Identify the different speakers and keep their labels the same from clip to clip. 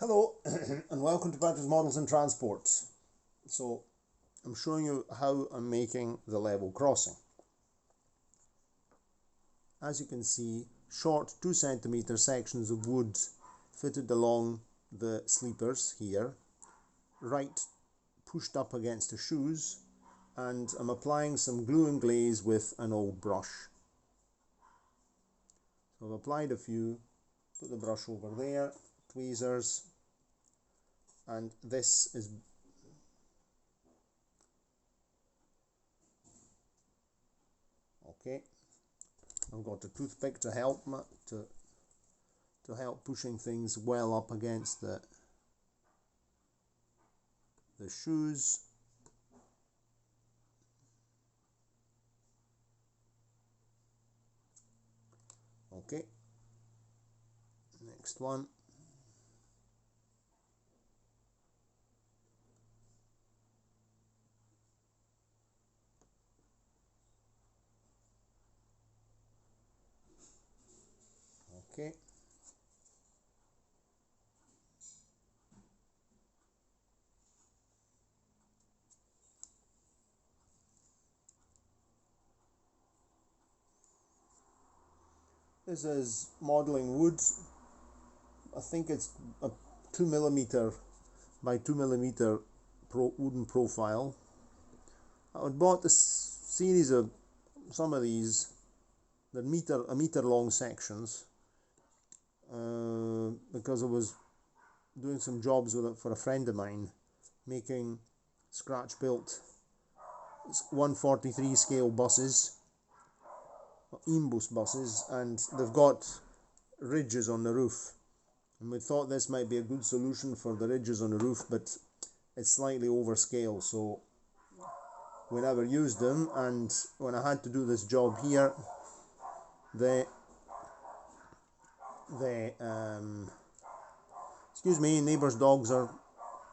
Speaker 1: Hello and welcome to Patrick's Models and Transports. So I'm showing you how I'm making the level crossing. As you can see, short 2 cm sections of wood fitted along the sleepers here, right pushed up against the shoes, and I'm applying some glue and glaze with an old brush. So I've applied a few, put the brush over there, tweezers, and this is okay. I've got a toothpick to help help pushing things well up against the shoes. Okay, next one. Okay. This is modeling wood. I think it's a 2mm by 2mm wooden profile. I bought this series of some of these. They're a meter long sections because I was doing some jobs with it for a friend of mine, making scratch built 143 scale buses, EMBUS buses, and they've got ridges on the roof, and we thought this might be a good solution for the ridges on the roof, but it's slightly over scale, so we never used them. And when I had to do this job here, the excuse me, neighbours' dogs are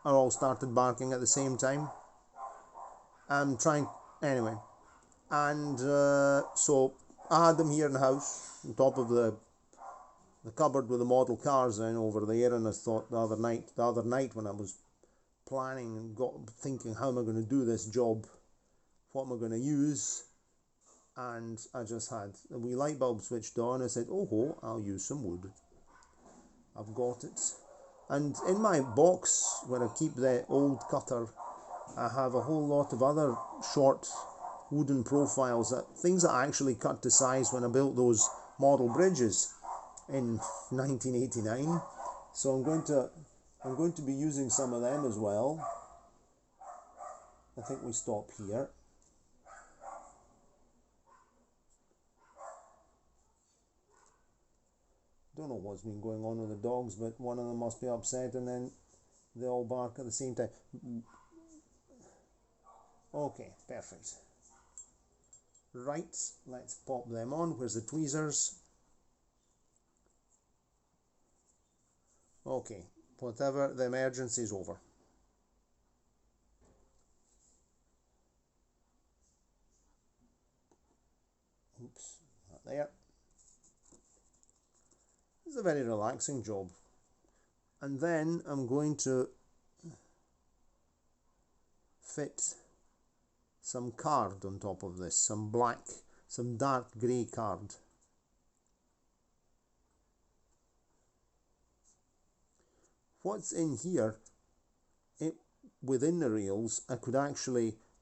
Speaker 1: all started barking at the same time. I'm trying anyway, and so I had them here in the house on top of the cupboard with the model cars in over there, and I thought the other night when I was planning and thinking, how am I going to do this job, what am I going to use, and I just had a wee light bulb switched on. I said, oh, I'll use some wood. I've got it. And in my box where I keep the old cutter, I have a whole lot of other short wooden profiles, things that I actually cut to size when I built those model bridges in 1989. So I'm going to be using some of them as well. I think we stop here. Don't know what's been going on with the dogs, but one of them must be upset, and then they all bark at the same time. Okay, perfect. Right, let's pop them on. Where's the tweezers? Okay, whatever, the emergency is over. Oops, not there. It's a very relaxing job. And then I'm going to fit some card on top of this, some dark grey card. What's in here, within the rails, I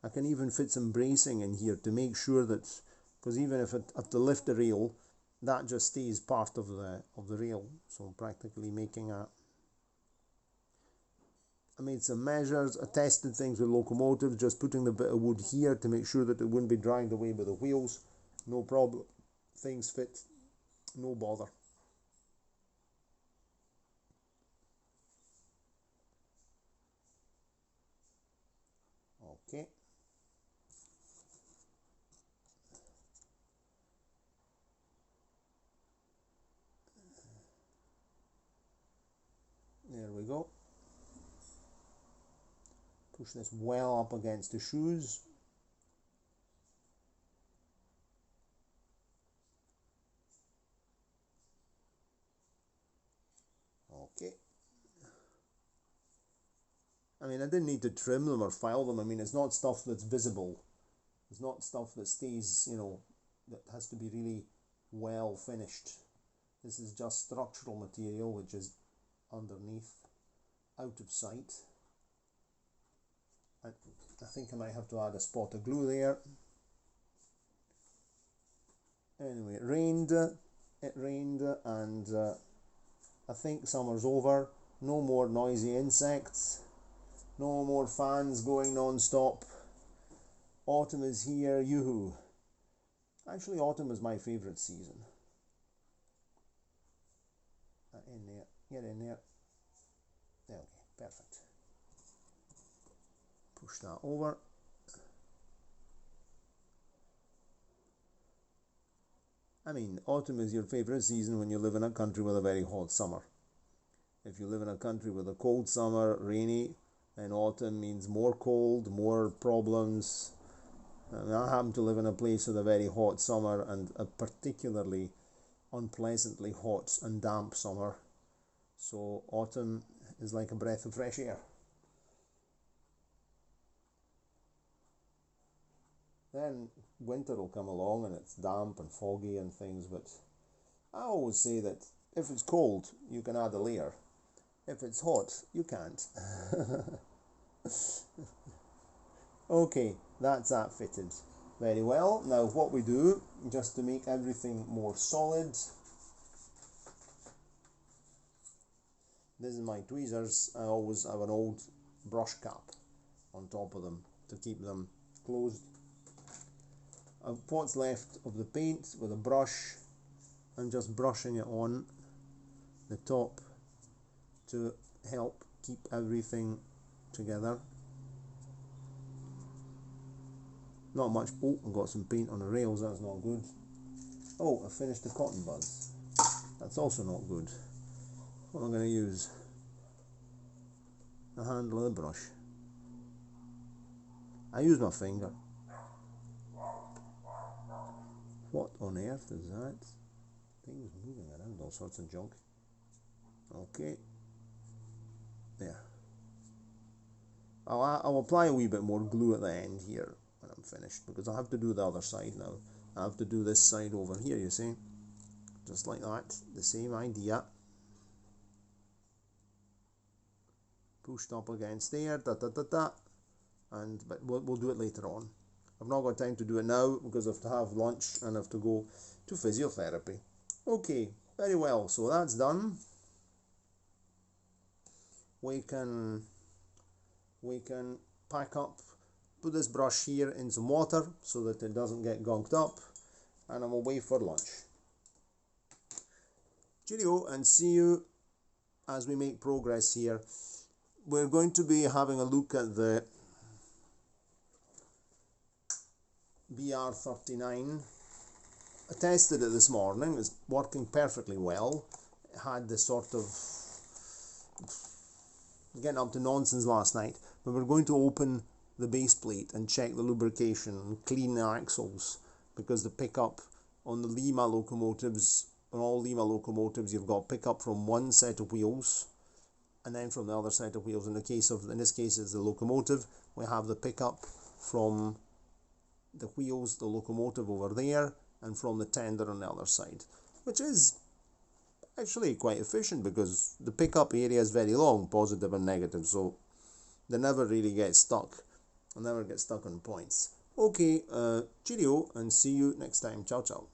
Speaker 1: can even fit some bracing in here to make sure that, because even if I have to lift the rail, that just stays part of the rail. So I'm practically I made some measures, I tested things with locomotives, just putting the bit of wood here to make sure that it wouldn't be dragged away by the wheels. No problem, things fit, no bother. Okay. There we go. Push this well up against the shoes. Okay. I mean, I didn't need to trim them or file them. I mean, it's not stuff that's visible. It's not stuff that stays, you know, that has to be really well finished. This is just structural material which is underneath, out of sight. I think I might have to add a spot of glue there. Anyway, it rained, and I think summer's over. No more noisy insects, no more fans going non-stop. Autumn is here, yoo-hoo. Actually, autumn is my favourite season. In there, get in there. There, okay, perfect. Push that over. I mean, autumn is your favourite season when you live in a country with a very hot summer. If you live in a country with a cold summer, rainy, then autumn means more cold, more problems. And I happen to live in a place with a very hot summer and a particularly unpleasantly hot and damp summer. So autumn is like a breath of fresh air. Then winter will come along and it's damp and foggy and things, but I always say that if it's cold, you can add a layer. If it's hot, you can't. Okay, that's that fitted very well. Now what we do, just to make everything more solid, this is my tweezers. I always have an old brush cap on top of them to keep them closed. I've what's left of the paint with a brush. I'm just brushing it on the top to help keep everything together. Not much. Oh, I've got some paint on the rails, that's not good. Oh, I finished the cotton buds. That's also not good. What am I going to use? The handle of the brush. I use my finger. What on earth is that? Things moving around, all sorts of junk. Okay. There. I'll apply a wee bit more glue at the end here when I'm finished, because I have to do the other side now. I have to do this side over here, you see. Just like that. The same idea. Pushed up against there, but we'll do it later on. I've not got time to do it now because I have to have lunch and I have to go to physiotherapy. Okay, very well, so that's done. We can pack up, put this brush here in some water so that it doesn't get gunked up, and I'm away for lunch. Cheerio, and see you as we make progress here. We're going to be having a look at the BR39. I tested it this morning. It's working perfectly well. It had this sort of getting up to nonsense last night, but we're going to open the base plate and check the lubrication and clean the axles, because the pickup on the Lima locomotives, on all Lima locomotives, you've got pickup from one set of wheels and then from the other set of wheels. In this case it's the locomotive, we have the pickup from the wheels, the locomotive over there, and from the tender on the other side, which is actually quite efficient because the pickup area is very long, positive and negative, so they never really get stuck. They'll never get stuck on points. Okay, cheerio, and see you next time. Ciao, ciao.